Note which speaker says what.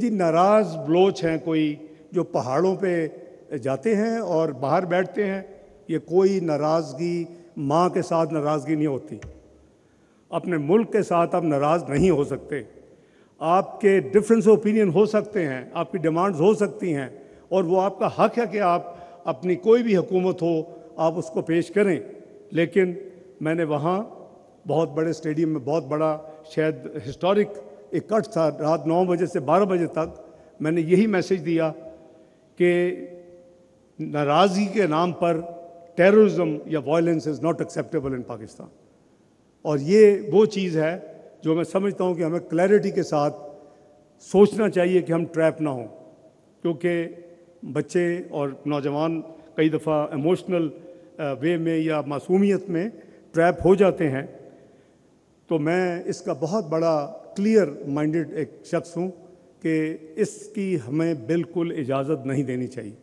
Speaker 1: जी नाराज़ बलोच हैं कोई जो पहाड़ों पे जाते हैं और बाहर बैठते हैं, ये कोई नाराज़गी माँ के साथ नाराज़गी नहीं होती। अपने मुल्क के साथ आप नाराज़ नहीं हो सकते। आपके डिफरेंस ऑफ ओपिनियन हो सकते हैं, आपकी डिमांड्स हो सकती हैं, और वो आपका हक है कि आप अपनी कोई भी हुकूमत हो आप उसको पेश करें। लेकिन मैंने वहाँ बहुत बड़े स्टेडियम में बहुत बड़ा शायद हिस्टोरिक इकट्ठ था, रात 9 बजे से 12 बजे तक मैंने यही मैसेज दिया कि नाराज़गी के नाम पर टेररिज्म या वायलेंस इज़ नॉट एक्सेप्टेबल इन पाकिस्तान। और ये वो चीज़ है जो मैं समझता हूँ कि हमें क्लैरिटी के साथ सोचना चाहिए कि हम ट्रैप ना हों, क्योंकि बच्चे और नौजवान कई दफ़ा इमोशनल वे में या मासूमियत में ट्रैप हो जाते हैं। तो मैं इसका बहुत बड़ा क्लियर माइंडेड एक शख्स हूँ कि इसकी हमें बिल्कुल इजाज़त नहीं देनी चाहिए।